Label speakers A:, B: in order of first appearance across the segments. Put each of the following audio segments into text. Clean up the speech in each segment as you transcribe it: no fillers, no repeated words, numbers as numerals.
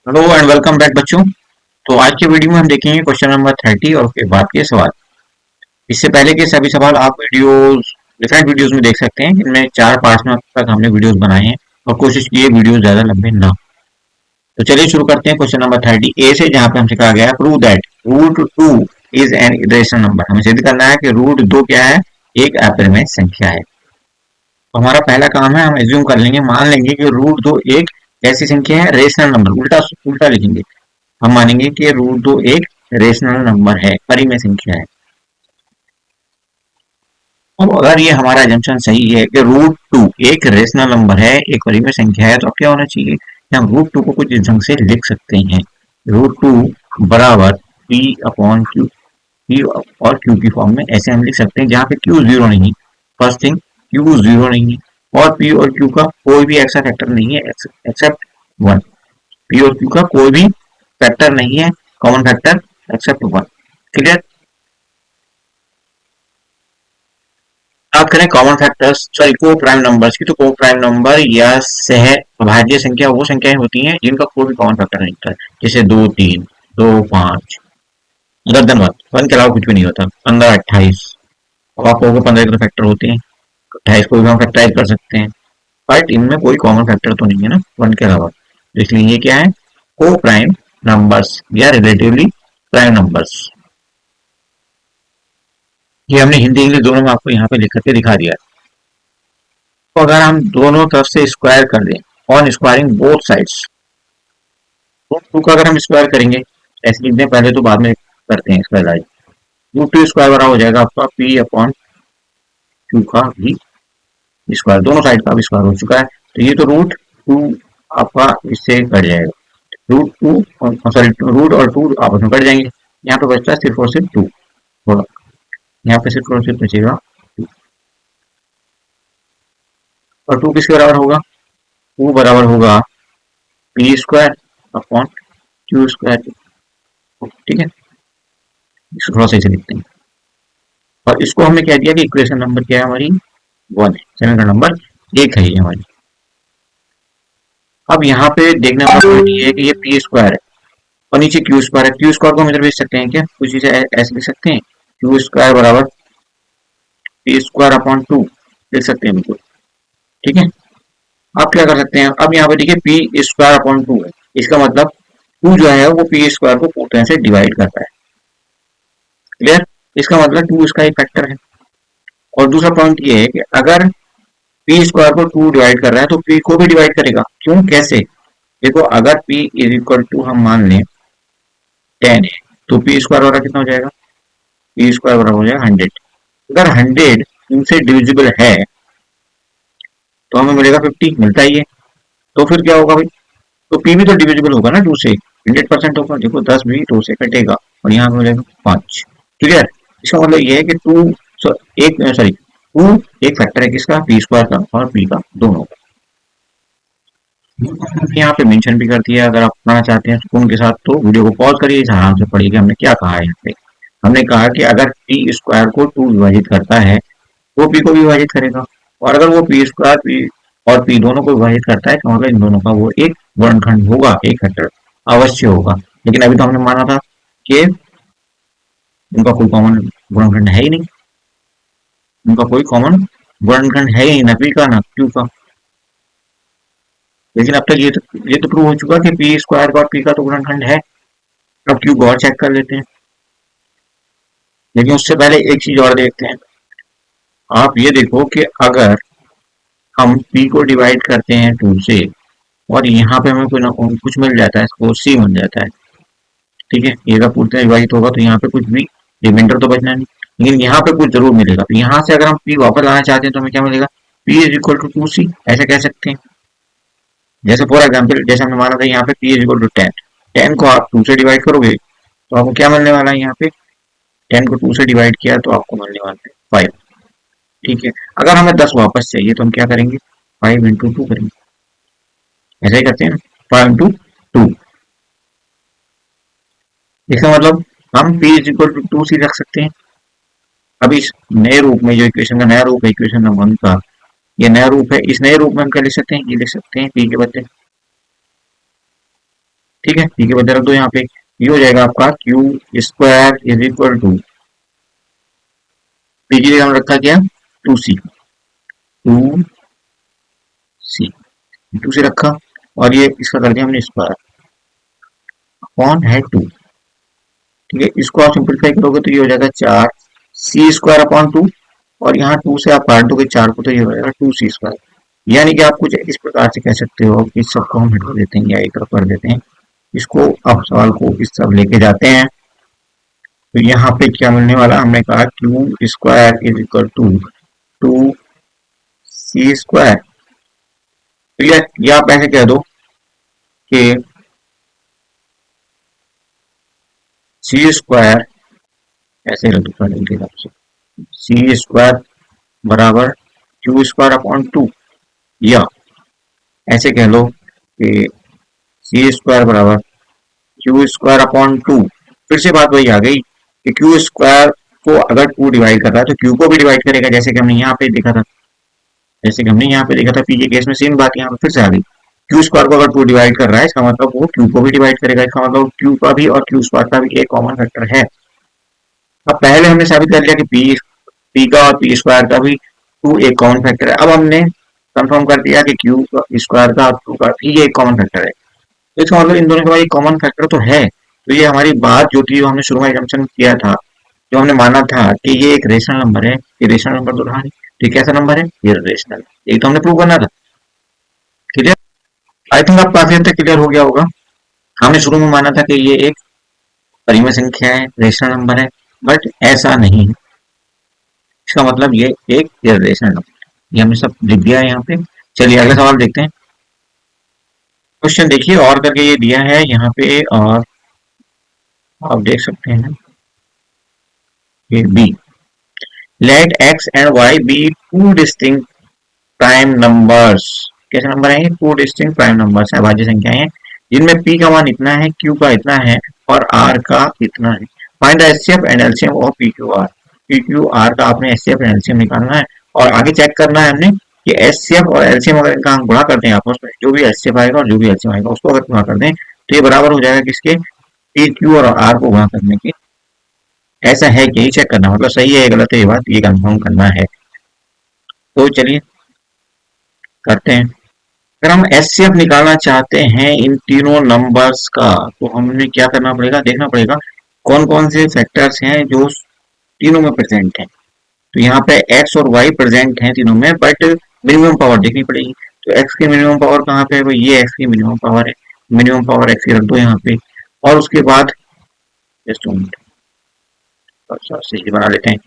A: Hello and welcome back बच्चों। तो आज के वीडियो में हम देखेंगे क्वेश्चन नंबर 30 और उसके बाद के सवाल। इससे पहले के सभी सवाल आप वीडियोस डिफरेंट वीडियोस में देख सकते हैं। इनमें 4 पार्ट्स में अब तक हमने वीडियोस बनाए हैं और कोशिश की है वीडियोस ज्यादा लंबे ना हो। तो चलिए शुरू करते हैं क्वेश्चन नंबर 30 ए से, जहाँ पे हमसे कहा गया है prove that root two is an irrational number. हमें सिद्ध करना है कि रूट दो क्या है, एक अपरिमेय संख्या है। तो हमारा पहला काम है, हम एज्यूम कर लेंगे, मान लेंगे कि रूट दो एक ऐसी संख्या है, रेशनल नंबर। उल्टा उल्टा लिखेंगे, हम मानेंगे कि रूट दो एक रेशनल नंबर है, परिमेय संख्या है। अब अगर ये हमारा एजम्पशन सही है कि रूट टू एक रेशनल नंबर है, एक परिमेय संख्या है, तो अब क्या होना चाहिए कि हम रूट टू को कुछ इस ढंग से लिख सकते हैं। रूट टू बराबर पी अपॉन क्यू, पी और क्यू की फॉर्म में ऐसे हम लिख सकते हैं, जहाँ पे क्यू जीरो नहीं, फर्स्ट थिंग क्यू जीरो नहीं है, और पी और क्यू का कोई भी एक्स्ट्रा फैक्टर नहीं है एक्सेप्ट वन। पी और क्यू का कोई भी फैक्टर नहीं है, common factor except one. Clear. बात करें कॉमन फैक्टर्स सॉरी को प्राइम नंबर्स की, तो को प्राइम नंबर या सह अभाज्य संख्या वो संख्याएं होती हैं जिनका कोई भी कॉमन फैक्टर नहीं होता है, जैसे दो तीन, दो पांच, गर्दन वन, वन के अलावा कुछ भी नहीं होता, 15 28। अब आप कहोगे 15 के तो फैक्टर होते हैं, 28 को भी हम फैक्टराइज कर सकते हैं, बट इनमें कोई कॉमन फैक्टर तो नहीं है ना वन के अलावा। तो इसलिए ये क्या है, को प्राइम नंबर्स या रिलेटिवली प्राइम नंबर्स। ये हमने हिंदी इंग्लिश दोनों में आपको यहाँ पे लिख करके दिखा दिया है। तो अगर हम दोनों तरफ से स्क्वायर कर दें, on squaring both sides, root two का अगर हम स्क्वायर करेंगे, ऐसे लिख दें पहले तो बाद में करते हैं स्क्वायर। रूट टू स्क्वायर बराबर हो जाएगा आपका पी अपॉन क्यू का भी स्क्वायर, दोनों साइड का भी स्क्वायर हो चुका है। तो ये तो रूट टू आपका इससे कट जाएगा, रूट टू सॉरी रूट और टू आपस में कट जाएंगे, यहाँ पे बचता है सिर्फ और सिर्फ टू होगा, यहाँ पे सिर्फ और सिर्फ बचेगा टू। और टू किसके बराबर होगा, टू बराबर होगा P square upon Q square. ठीक है, इसको थोड़ा सही से लिखते हैं। और इसको हमने कह दिया कि इक्वेशन नंबर क्या है हमारी, वन है, चैनल का नंबर एक है ये हमारी। अब यहाँ पे देखने वाला पॉइंट ये है कि ये पी स्क्वायर है और नीचे क्यू स्क्वायर है। क्यू स्क्वायर को हम इधर भेज सकते हैं क्या, कुछ चीजें ऐसे लिख सकते हैं, क्यू स्क्वायर बराबर पी स्क्वायर अपॉन टू लिख सकते हैं बिल्कुल। ठीक है, अब क्या कर सकते हैं, अब यहाँ पे देखिए पी स्क्वायर अपॉन टू है, इसका मतलब टू जो है वो पी स्क्वायर को पूर्ण तरह से डिवाइड करता है। क्लियर, इसका मतलब टू इसका एक फैक्टर है। और दूसरा पॉइंट ये है कि अगर पी स्क्वायर को टू डिवाइड कर रहा है तो पी को भी डिवाइड करेगा। क्यों, कैसे, देखो अगर पी इज इक्वल टू हम मान लें 10 है, तो पी स्क्वायर वाला कितना हो जाएगा, पी स्क्वायर बराबर हो जाएगा 100। अगर 100 इनसे डिविजिबल है तो हमें मिलेगा 50, मिलता ही है। तो फिर क्या होगा भाई, तो पी भी तो डिविजिबल होगा ना टू से, 100% होगा। देखो 10 भी 2 से कटेगा और यहाँ पे मिलेगा 5। क्लियर, इसका मतलब ये है कि टू एक सॉरी टू एक फैक्टर है किसका, पी स्क्वायर का और पी का दोनों का। यहाँ पे मेंशन भी कर दिया, अगर आप पढ़ना चाहते हैं सुकून के साथ तो वीडियो को पॉज करिए, इस आराम से पढ़िए कि हमने क्या कहा है यहाँ पे। हमने कहा कि अगर पी स्क्वायर को टू विभाजित करता है तो पी को भी विभाजित करेगा, और अगर वो पी स्क्वायर पी और पी दोनों को विभाजित करता है तो मतलब इन दोनों का वो एक गुणनखंड होगा, एक फैक्टर अवश्य होगा। लेकिन अभी तो हमने माना था कि उनका कोई कॉमन गुणनखंड है ही नहीं, उनका कोई कॉमन गुणनखंड है ही ना पी का ना क्यू का। लेकिन अब तक ये तो प्रूव हो चुका कि पी स्क्वायर का और पी का तो गुणनखंड है। अब क्यू को और चेक कर लेते हैं, लेकिन उससे पहले एक चीज और देखते हैं। आप ये देखो कि अगर हम p को डिवाइड करते हैं 2 से और यहाँ पे हमें कुछ मिल जाता है, इसको c मिल जाता है। ठीक है, ये अगर पूरी तरह डिवाइड होगा तो यहाँ पे कुछ भी रिमाइंडर तो बचना नहीं, लेकिन यहाँ पे कुछ जरूर मिलेगा। तो यहाँ से अगर हम p वापस लाना चाहते हैं तो हमें क्या मिलेगा, p is equal to 2c, ऐसा कह सकते हैं। जैसे फॉर एग्जाम्पल जैसे हमने माना था यहाँ पे p इज इक्वल टू 10, 10 को आप 2 से डिवाइड करोगे तो आपको क्या मिलने वाला है, यहाँ पे 10 को 2 से डिवाइड किया तो आपको मिलने वाला है 5। ठीक है, अगर हमें 10 वापस चाहिए तो हम क्या करेंगे, 5 इंटू 2 करेंगे, ऐसा ही करते हैं 5 इंटू 2। इसका मतलब हम p is equal to 2c रख सकते हैं। अब इस नए रूप में, जो इक्वेशन का नया रूप है, इक्वेशन नंबर 1 का ये नया रूप है, इस नए रूप में हम क्या लिख सकते हैं, ये लिख सकते हैं p के बदले ठीक है, पी के बदले रख दो यहाँ पे, ये हो जाएगा आपका Q square is equal to P की जगह हमने रखा क्या, 2c, 2c, 2 से रखा, और ये इसका कर दिया हमने स्क्वायर अपॉन है 2। ठीक है, इसको आप सिंप्लीफाई करोगे तो ये हो जाएगा 4c² अपॉन 2, और यहाँ 2 से आप काट दोगे 4 को तो ये हो जाएगा 2c²। यानी कि आप कुछ इस प्रकार से कह सकते हो कि इस सबको हम हटा देते हैं या एक तरफ कर देते हैं, इसको आप सवाल को इस तरफ लेके जाते हैं, तो यहाँ पे क्या मिलने वाला, हमने कहा Q square is equal to 2c²। Clear, या आप ऐसे कह दो कि c² ऐसे रख दो, c² बराबर क्यू² अपॉन 2, या ऐसे कह लो कि c² बराबर क्यू² अपॉन 2। फिर से बात वही आ गई कि क्यू² को अगर 2 डिवाइड कर रहा है तो क्यू को भी डिवाइड करेगा, जैसे कि हमने यहाँ पे देखा था, पी के केस में सेम बात यहाँ पे फिर से आ गई। क्यू² को अगर 2 डिवाइड कर रहा है, इसका मतलब वो क्यू को भी डिवाइड करेगा, इसका मतलब क्यू का भी और क्यू² का भी एक कॉमन फैक्टर है। अब पहले हमने साबित कर लिया कि पी का और p² का भी 2 एक कॉमन फैक्टर है। अब हमने कंफर्म कर दिया कि क्यू² का और 2 का भी एक कॉमन फैक्टर है, तो इसका मतलब इन दोनों के बाद एक कॉमन फैक्टर तो है। तो ये हमारी बात जो थी, जो हमने शुरू में एजम्पशन किया था, जो हमने माना था कि ये एक रेशनल नंबर है, ये रेशनल नंबर तो रहा नहीं, तो कैसा नंबर है, ये रेशनल, यही तो हमने प्रूव करना था। क्लियर, आई थिंक आप काफी हद तक क्लियर हो गया होगा। हमने शुरू में माना था कि ये एक परिमेय संख्या है, रेशनल नंबर है, बट ऐसा नहीं है, इसका मतलब ये एक इर्रेशनल नंबर, ये हमने सब लिख दिया है यहाँ पे। चलिए अगला सवाल देखते हैं। क्वेश्चन देखिए और करके ये दिया है यहाँ पे, और आप देख सकते हैं कि B, let x and y be two distinct prime numbers. कैसे नंबर है, टू डिस्टिंक्ट प्राइम नंबर्स, अभाज्य संख्याएं हैं, जिनमें p का मान इतना है, q का इतना है और r का इतना है। Find the HCF and LCM of pqr। pqr का आपने एचसीएफ एंड एलसीएम निकालना है, और आगे चेक करना है हमने कि एचसीएफ और एलसीएम अगर इनका हम गुणा करते हैं आपस में, जो भी एचसीएफ आएगा और जो भी एलसीएम आएगा उसको अगर गुणा कर दें तो ये बराबर हो जाएगा किसके, पी क्यू और आर को गुणा करने के। ऐसा है कि चेक करना, मतलब सही है गलत है ये बात, ये कंफर्म करना है। तो चलिए करते हैं। अगर हम एचसीएफ निकालना चाहते हैं इन तीनों नंबर्स का, तो हमें क्या करना पड़ेगा, देखना पड़ेगा कौन कौन से फैक्टर्स हैं जो तीनों में प्रेजेंट हैं। तो यहाँ पे x और y प्रेजेंट हैं तीनों में, बट मिनिमम पावर देखनी पड़ेगी। तो x की मिनिमम पावर कहाँ पे है भाई, ये x की मिनिमम पावर है, मिनिमम पावर x की रख दो यहाँ पे, और उसके बाद जस्ट मिनट, अच्छा सही बना लेते हैं।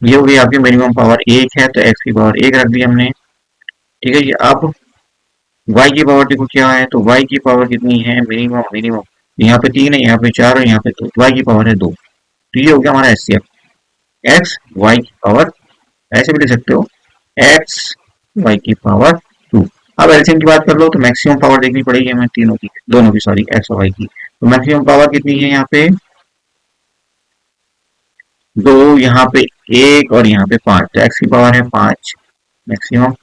A: ये हो गई आपकी मिनिमम पावर 1 है, तो x की पावर 1 रख दी हमने। ठीक है जी, अब y की पावर देखो क्या है, तो y की पावर कितनी है, मिनिमम मिनिमम यहाँ पे 3 है, यहाँ पे 4 है, यहाँ पे 2, y की पावर है 2। तो ये हो गया हमारा एचसीएफ, x y की पावर, ऐसे भी लिख सकते हो x y की पावर 2। अब एलसीएम की बात कर लो तो मैक्सिमम पावर देखनी पड़ेगी हमें तीनों की, दोनों की सॉरी, x और y की। तो मैक्सिमम पावर कितनी है यहाँ पे, 2, यहाँ पे 1 और यहाँ पे 5, तो x की पावर है 5 मैक्सिमम।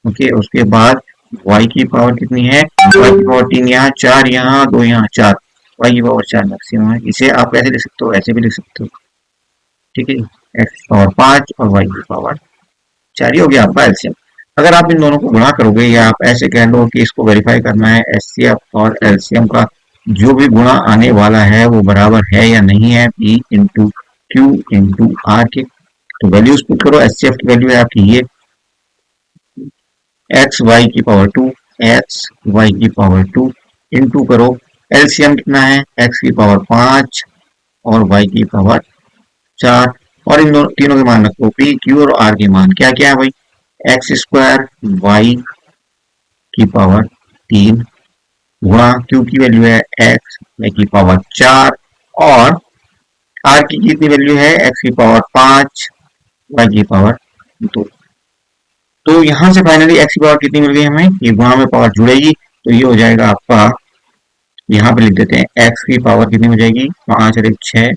A: ओके, उसके बाद y की पावर कितनी है, y की पावर 3, यहाँ 4, यहाँ 2, यहाँ 4, y की पावर 4 मैक्सिमम है। इसे आप ऐसे लिख सकते हो, ऐसे भी लिख सकते हो। ठीक है, x की पावर 5 और y की पावर 4, ही हो गया आपका एलसीएम। अगर आप इन दोनों को गुणा करोगे, या आप ऐसे कह लो कि इसको वेरीफाई करना है एचसीएफ और एलसीएम का जो भी गुणा आने वाला है वो बराबर है या नहीं है p into Q into R के, तो वैल्यूज पुट करो। एचसीएफ की वैल्यू है आपकी ये एक्स वाई की पावर 2, एक्स वाई की पावर 2 इंटू करो, एलसीएम कितना है, एक्स की पावर 5 और वाई की पावर 4, और इन दोनों तीनों के मान रखो, पी क्यू और आर के मान क्या क्या है भाई, x² वाई की पावर 3 गुणा क्यू की वैल्यू है x वाई की पावर 4, और आर की कितनी वैल्यू है, x की पावर 5 वाई की पावर 2। तो यहां से फाइनली x की पावर कितनी मिल गई हमें, ये गुणा में पावर जुड़ेगी, तो ये हो जाएगा आपका, यहाँ पे लिख देते हैं x की पावर कितनी हो जाएगी, 5 और 1 6,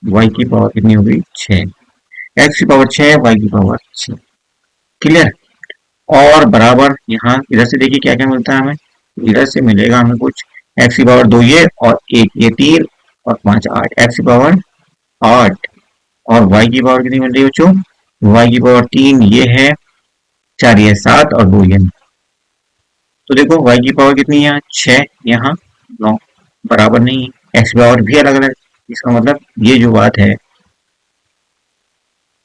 A: y की पावर कितनी हो गई 6, x की पावर 6 y की पावर 6। क्लियर, और बराबर यहाँ इधर से देखिए क्या क्या मिलता है हमें, इधर से मिलेगा हमें कुछ एक्स की पावर 2 ये और एक ये 3 और 5 8, एक्स की पावर 8 और वाई की पावर कितनी मिल रही है बच्चों? वाई की पावर 3 ये है, 4 ये 7 और 2 ये 9। तो देखो वाई की पावर कितनी है यहाँ 6, यहाँ 9, बराबर नहीं है। एक्स की पावर भी अलग अलग, इसका मतलब ये जो बात है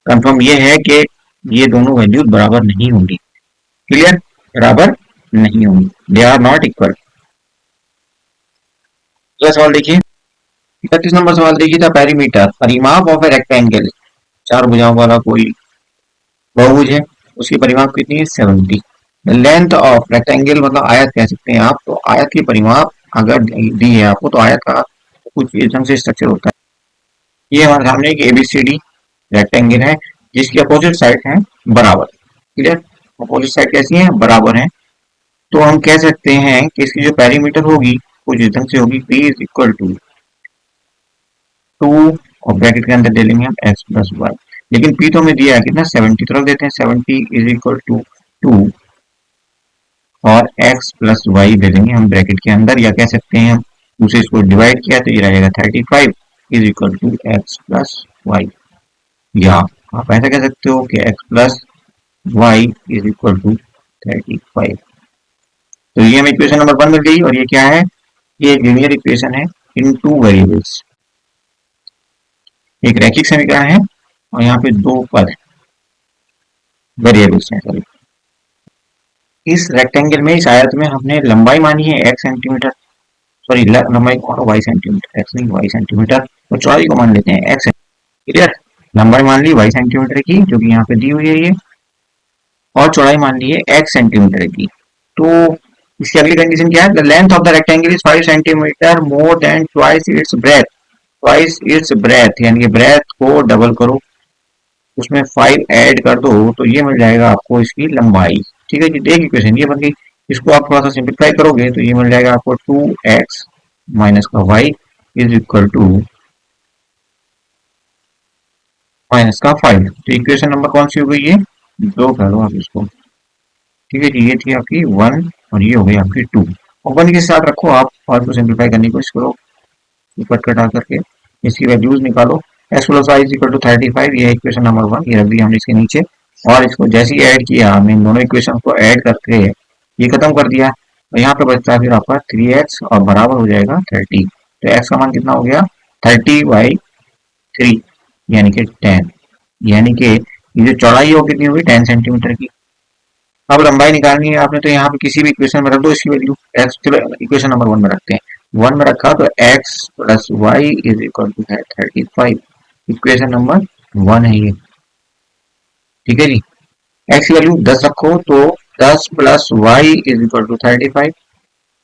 A: कंफर्म ये है कि ये दोनों वैल्यू बराबर नहीं होंगी। क्लियर? बराबर नहीं होंगी, दे आर नॉट इक्वल। अगला सवाल देखिए, 31 नंबर सवाल देखिए था, पेरीमीटर परिमाप ऑफ ए रेक्टेंगल, चार भुजाओं वाला कोई बहुभुज है, उसकी परिमाप कितनी है 70। लेंथ ऑफ रेक्टेंगल मतलब आयत कह सकते हैं आप, तो आयत की परिमाप अगर दी है आपको तो आयत का कुछ इस ढंग से स्ट्रक्चर होता है। ये हमारे सामने एक एबीसीडी रेक्टेंगल है जिसकी अपोजिट साइड है बराबर। क्लियर? अपोजिट साइड कैसी है? बराबर है। तो हम कह सकते हैं कि इसकी जो पेरीमीटर होगी कुछ इस ढंग से होगी, P इज इक्वल टू 2 और ब्रैकेट के अंदर दे लेंगे हम x प्लस वाई। लेकिन P तो हमें दिया है कितना 70, तो रख देते हैं 70 इज इक्वल टू 2 और x प्लस वाई दे देंगे हम ब्रैकेट के अंदर, या कह सकते हैं हम उसे इसको डिवाइड किया तो ये रहेगा 35 is equal to x plus Y, या आप ऐसा कह सकते हो कि x plus Y is equal to 35। तो ये हमें इक्वेशन नंबर 1 मिल गई, और ये क्या है? ये एक लीनियर इक्वेशन है इन टू वेरिएबल्स, एक रैखिक समीकरण है और यहाँ पे दो पद वेरिएबल्स हैं। सॉरी, इस रेक्टेंगल में, इस आयत में हमने लंबाई मानी है x सेंटीमीटर, सॉरी लंबाई और y सेंटीमीटर, x नहीं y सेंटीमीटर, और चौड़ाई को मान लेते हैं x। क्लियर? लंबाई मान ली y सेंटीमीटर की जो कि यहाँ पे दी हुई है ये, और चौड़ाई मान ली है x सेंटीमीटर की। तो इसकी अगली कंडीशन क्या है? The length of the rectangle is 5 centimetre more than twice its breath, twice its breath यानी कि ब्रेथ को डबल करो, उसमें 5 ऐड कर दो तो ये मिल जाएगा आपको इसकी लंबाई। ठीक है जी, एक इक्वेशन ये बन गई। इसको आप थोड़ा सा सिंप्लीफाई करोगे तो ये मिल जाएगा आपको 2x माइनस का y is equal to minus का 5। तो इक्वेशन नंबर कौन सी हो गई? ये दो कर लो आप इसको। ठीक है जी, ये थी आपकी 1 और ये हो गई आपकी 2, और 1 के साथ रखो आप और को सिंप्लीफाई करने की कोशिश करो, ऊपर कटा करके इसकी वैल्यूज निकालो। x plus Y is equal to 35, ये है इक्वेशन नंबर 1, ये रख दिया हमने इसके नीचे, और इसको जैसे ही ऐड किया हमने इन दोनों इक्वेशन को ऐड करके ये खत्म कर दिया, और यहाँ पे बचता है फिर आपका 3x और बराबर हो जाएगा 30। तो x का मान कितना हो गया 30/3 यानी कि 10, यानी कि ये जो चौड़ाई हो कितनी होगी 10 सेंटीमीटर की। अब लंबाई निकालनी है आपने, तो यहाँ पे किसी भी इक्वेशन में रख दो इसकी वैल्यू x, चलो इक्वेशन नंबर 1 में रखते हैं, 1 में रखा तो x plus Y is equal to है 35, इक्वेशन नंबर 1 है ये। ठीक है जी, x की वैल्यू 10 रखो तो 10 plus Y is equal to 35,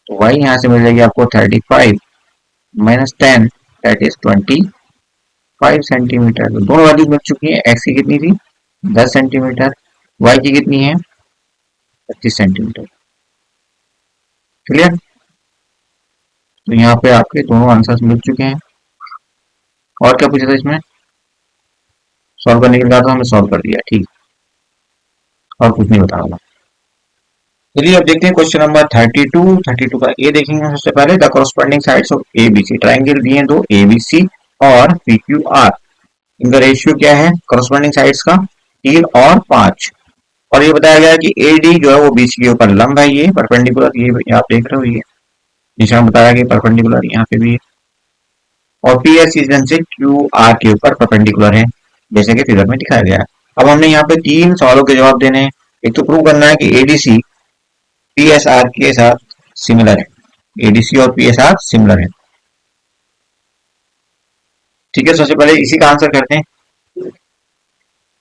A: तो y यहाँ से मिल जाएगी आपको 35 माइनस 10 दैट इज 25 सेंटीमीटर। तो दोनों वैल्यूज मिल चुकी है, x की कितनी थी 10 सेंटीमीटर, y की कितनी है 25 सेंटीमीटर। क्लियर? तो यहाँ पे आपके दोनों आंसर्स मिल चुके हैं। और क्या पूछा था इसमें? सॉल्व करने के लिए तो हमने सॉल्व कर दिया, ठीक, और कुछ नहीं बता रहा। चलिए अब देखते हैं क्वेश्चन नंबर 32 का ए देखेंगे सबसे पहले। The corresponding sides of A B C, triangle दिए दो ए बी सी और पी क्यू आर, इनका रेशियो क्या है कॉरस्पॉन्डिंग साइड्स का 3 और 5, और ये बताया गया है कि ए डी जो है वो बीसी के ऊपर लंब है, ये परपेंडिकुलर, ये आप देख रहे हो, ये निशान बताया गया परपेंडिकुलर यहाँ पे भी है, और पी एस रीजन से क्यू आर के ऊपर परपेंडिकुलर है जैसे कि फिगर में दिखाया गया है। अब हमने यहाँ पे 3 सवालों के जवाब देने हैं। एक तो प्रूव करना है कि एडीसी पी एस आर के साथ सिमिलर है, एडीसी और पी एस आर सिमिलर है। ठीक है, सबसे पहले इसी का आंसर करते हैं। तो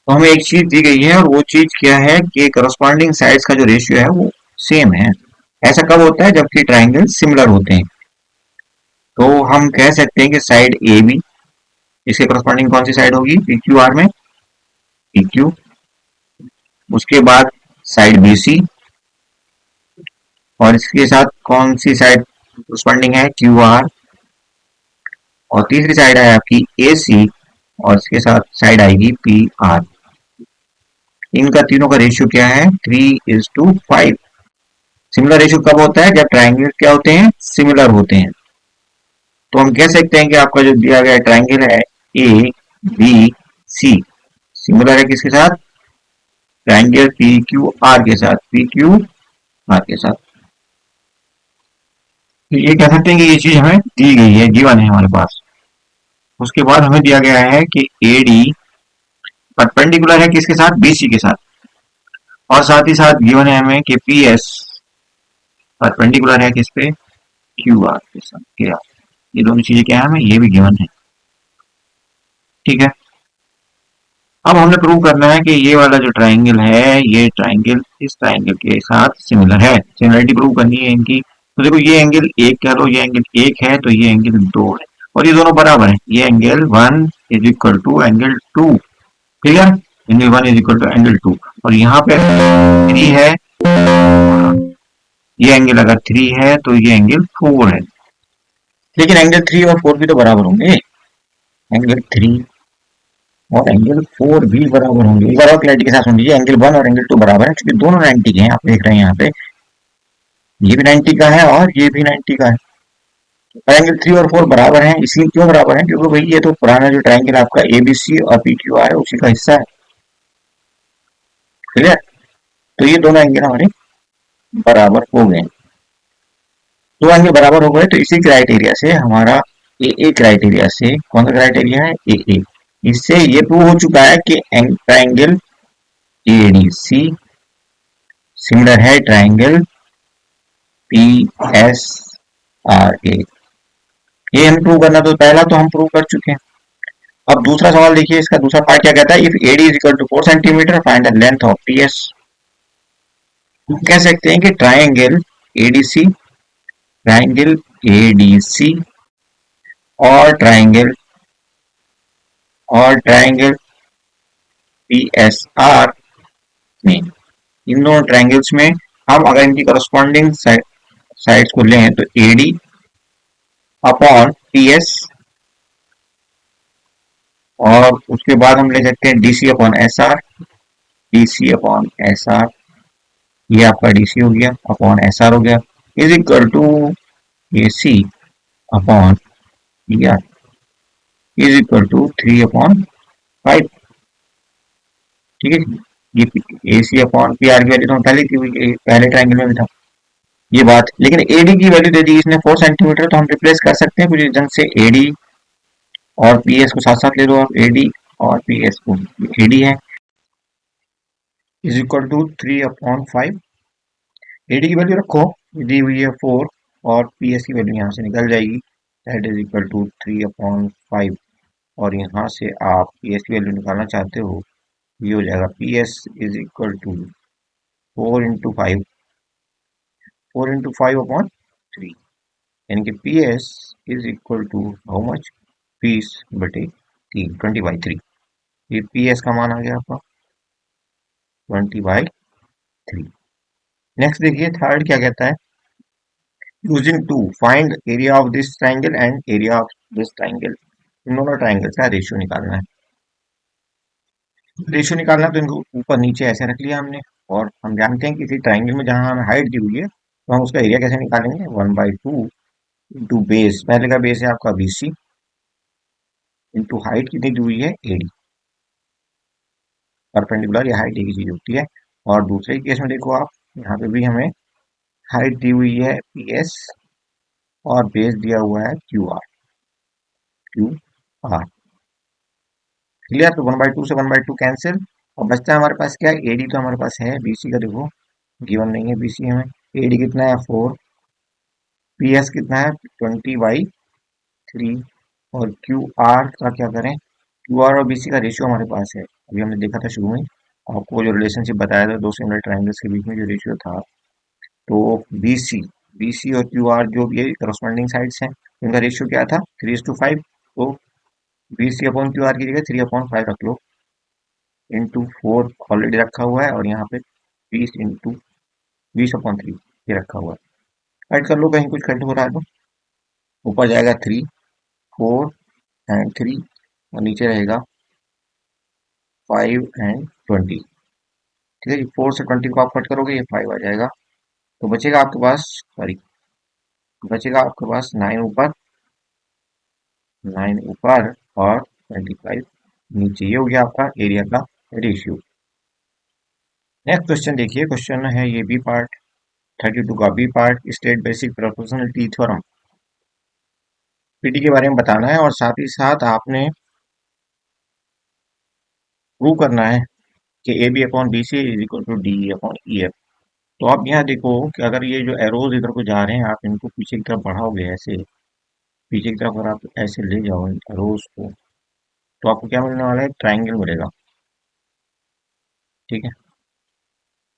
A: हमें एक चीज दी गई है और वो चीज क्या है कि करस्पॉन्डिंग साइड्स का जो रेशियो है वो सेम है। ऐसा कब होता है? जबकि ट्राइंगल सिमिलर होते हैं। तो हम कह सकते हैं कि साइड ए बी, इसके करस्पॉन्डिंग कौन सी साइड होगी पी क्यू आर में? P Q. उसके बाद साइड बी सी, और इसके साथ कौन सी साइड करस्पॉन्डिंग है? Q R. और तीसरी साइड है आपकी ए सी, और इसके साथ साइड आएगी पी आर। इनका तीनों का रेशियो क्या है 3:5, सिमिलर रेशियो कब होता है? जब ट्राइंगल क्या होते हैं? सिमिलर होते हैं। तो हम कह सकते हैं कि आपका जो दिया गया ट्राइंगल है ए बी सी सिमिलर है किसके साथ? ट्राइंगल पी क्यू आर के साथ, पी क्यू आर के साथ। तो ये कह सकते हैं कि ये चीज हमें दी गई है, गिवन है हमारे पास। उसके बाद हमें दिया गया है कि ए डी परपेंडिकुलर है किसके साथ? बी सी के साथ। और साथ ही साथ गिवन है हमें कि पी एस परपेंडिकुलर है किस पे? क्यू आर के साथ, के आर। ये दोनों चीजें क्या है हमें? ये भी गिवन है। ठीक है, अब हमने प्रूव करना है कि ये वाला जो ट्राइंगल है, ये ट्राइंगल इस ट्राइंगल के साथ सिमिलर है। सिमिलरिटी प्रूव करनी है इनकी। तो देखो ये एंगल एक कह लो, ये एंगल एक है, तो ये एंगल दो है, और ये दोनों बराबर है। ये angle one is equal to angle two. Clear? Angle one is equal to angle two. और यहाँ पे थ्री है, ये एंगल अगर थ्री है तो ये एंगल फोर है। लेकिन एंगल थ्री और फोर भी तो बराबर होंगे। एंगल थ्री और एंगल फोर भी बराबर होंगे। एक बार और क्लैरिटी के साथ सुन लीजिए, एंगल वन और एंगल टू बराबर है क्योंकि दोनों 90 के हैं। आप देख रहे हैं यहाँ पे ये भी 90 का है और ये भी 90 का है। और एंगल थ्री और फोर बराबर हैं, इसलिए क्यों बराबर है? क्योंकि भाई ये तो पुराना जो ट्राइंगल आपका एबीसी और पी क्यू आर है उसी का हिस्सा है। क्लियर? तो ये दोनों एंगल हमारे बराबर हो गए। दो एंगल बराबर हो गए, तो इसी क्राइटेरिया से हमारा ए क्राइटेरिया से, कौन सा क्राइटेरिया है? ए। इससे ये प्रूव हो चुका है कि ट्राइंगल एडीसी सिमिलर है triangle P S R A. ये हम प्रूव करना, तो पहला तो हम प्रूव कर चुके हैं। अब दूसरा सवाल देखिए, इसका दूसरा पार्ट क्या कहता है? If AD is equal to 4 centimetre find the length of P S. हम कह सकते हैं कि ट्राइंगल एडीसी और ट्राइंगल पी एस आर में, इन दोनों ट्राइंगल्स में हम अगर इनकी करस्पॉन्डिंग साइड्स को लें तो एडी अपॉन पी एस, और उसके बाद हम ले सकते हैं DC upon S R. DC upon S R, ये आपका डीसी हो गया, अपॉन एस आर हो गया, is equal to A C upon E R is equal to 3/5। ठीक है, ये A C upon P R की वैल्यू तो पहले की हुई, पहले ट्राइंगल में भी था ये बात। लेकिन एडी की वैल्यू दे दी इसने 4 सेंटीमीटर, तो हम रिप्लेस कर सकते हैं कुछ रीजन से। एडी और पी एस को साथ साथ ले लो आप, एडी और पी एस को, एडी है इज इक्वल टू 3/5। एडी की वैल्यू रखो, दी हुई है 4, और पी एस की वैल्यू यहाँ से निकल जाएगी, दैट इज इक्वल टू 3/5। और यहाँ से आप पी एस की वैल्यू निकालना चाहते हो, ये हो जाएगा P S is equal to 4 into five upon 3, यानी कि P S is equal to how much? 20/3, 20/3। ये पी एस का मान आ गया आपका 20/3। नेक्स्ट देखिए, थर्ड क्या कहता है? Using to find area of this triangle and area of this triangle. इन दोनों ट्राइंगल का रेशियो निकालना है। रेशियो निकालना, तो इनको ऊपर नीचे ऐसे रख लिया हमने। और हम जानते हैं कि किसी ट्राइंगल में जहां हमें हाइट दी हुई है, तो हम उसका एरिया कैसे निकालेंगे? 1/2 इंटू बेस, पहले का बेस है आपका बीसी, इंटू हाइट कितनी दी हुई है? एडी। परपेंडिकुलर या हाइट एक ही चीज होती है। और दूसरे केस में देखो आप, यहाँ पे भी हमें हाइट दी हुई है पी एस और बेस दिया हुआ है क्यू आर। क्लियर? तो 1/2 से 1/2 कैंसिल, और बचता है हमारे पास क्या? एडी तो हमारे पास है, बीसी का देखो गिवन नहीं है बीसी हमें। एडी कितना है? 4। पी एस कितना है? 20/3। और क्यू आर का क्या करें? क्यू आर और बीसी का रेशियो हमारे पास है, अभी हमने देखा था शुरू में, आपको जो रिलेशनशिप बताया था दो सिमिलर ट्राइंगल्स के बीच में जो रेशियो था, तो बीसी बीसी और क्यू आर जो भी करस्पॉन्डिंग साइड्स हैं, इनका रेशियो क्या था? 3:5। तो बीसी अपॉन क्यू आर की जगह 3/5 रख लो, इंटू 4 ऑलरेडी रखा हुआ है, और यहाँ पे 20/3 ये रखा हुआ है। ऐड कर लो, कहीं कुछ कट हो रहा है तो ऊपर जाएगा 3, 4 एंड 3, और नीचे रहेगा 5 एंड 20। ठीक है जी, 4 से 20 को आप कट करोगे, ये 5 आ जाएगा। तो बचेगा आपके पास, सॉरी, बचेगा आपके पास 9 ऊपर और 25 नीचे। ये हो गया आपका एरिया का रेशियो। नेक्स्ट क्वेश्चन देखिए, क्वेश्चन है ये बी पार्ट, 32 का B part, state basic proportionality theorem. PT के बारे में बताना है और साथ ही साथ आपने प्रूव करना है कि A B upon B C is equal to D upon E F. तो आप यहाँ देखो कि अगर ये जो एरोज इधर को जा रहे हैं, आप इनको पीछे की तरफ बढ़ाओगे ऐसे, पीछे की तरफ अगर आप ऐसे ले जाओ एरोज को, तो आपको क्या मिलने वाला है, ट्राइंगल मिलेगा। ठीक है,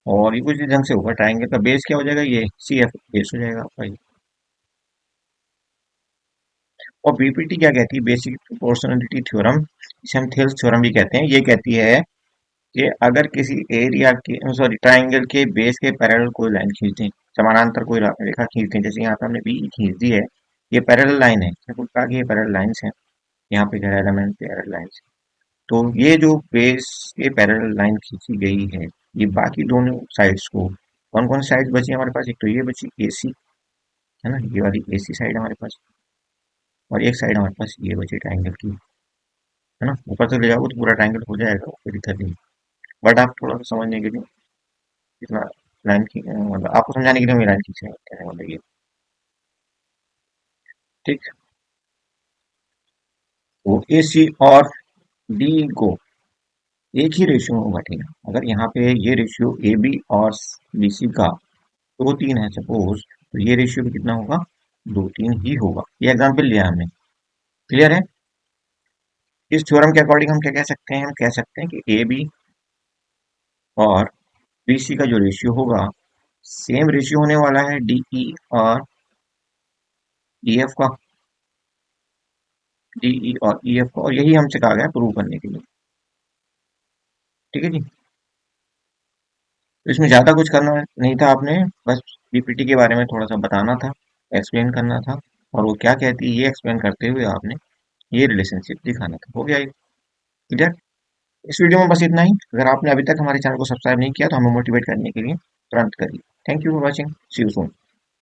A: और ये कुछ इस ढंग से होगा। ट्राइंगल का बेस क्या हो जाएगा, ये सी एफ बेस हो जाएगा आपका ये। और बीपीटी क्या कहती है, बेसिक प्रोपोर्शनलिटी थ्योरम, इसे हम थेल्स थ्योरम भी कहते हैं। ये कहती है कि अगर किसी एरिया के, सॉरी, ट्राइंगल के बेस के पैरेलल कोई लाइन खींच दें, समानांतर कोई रेखा खींच दें, जैसे यहाँ पे हमने बी खींच दी है, ये पैरेलल लाइन है, कुछ कहा कि ये पैरेलल लाइंस हैं, यहाँ पे क्या एलिमेंट पैरेलल लाइंस। तो ये जो बेस के पैरेलल लाइन खींची गई है, ये बाकी दोनों साइड्स को, कौन कौन साइड बची हमारे पास, एक तो ये बची एसी, है ना, ये वाली एसी साइड हमारे पास, और एक साइड हमारे पास ये बची ट्राइंगल की, है ना। ऊपर से ले जाओगे तो पूरा ट्राइंगल हो जाएगा, कोई दिक्कत नहीं। बट आप थोड़ा सा समझने के लिए इतना लाइन की, मतलब आपको समझाने के लिए मैं लाइन खींच रहा हूँ, कहने का मतलब ये। ठीक, वो ए सी और डी को एक ही रेशियो में बांटेगा। अगर यहाँ पे ये रेशियो ए बी और बी सी का 2-3 है सपोज, तो ये रेशियो भी कितना होगा, 2-3 ही होगा। ये एग्जाम्पल लिया हमने, क्लियर है। इस थ्योरम के अकॉर्डिंग हम क्या कह सकते हैं, हम कह सकते हैं कि ए बी और बी सी का जो रेशियो होगा, सेम रेशियो होने वाला है डी ई और ई एफ का, डी ई और ई एफ का, और यही हमसे कहा गया प्रूव करने के लिए। ठीक है जी, तो इसमें ज्यादा कुछ करना नहीं था, आपने बस पीपीटी के बारे में थोड़ा सा बताना था, एक्सप्लेन करना था, और वो क्या कहती है ये एक्सप्लेन करते हुए आपने ये रिलेशनशिप दिखाना था, हो गया ये, क्लियर। इस वीडियो में बस इतना ही। अगर आपने अभी तक हमारे चैनल को सब्सक्राइब नहीं किया तो हमें मोटिवेट करने के लिए तुरंत करिए। Thank you for watching, see you soon.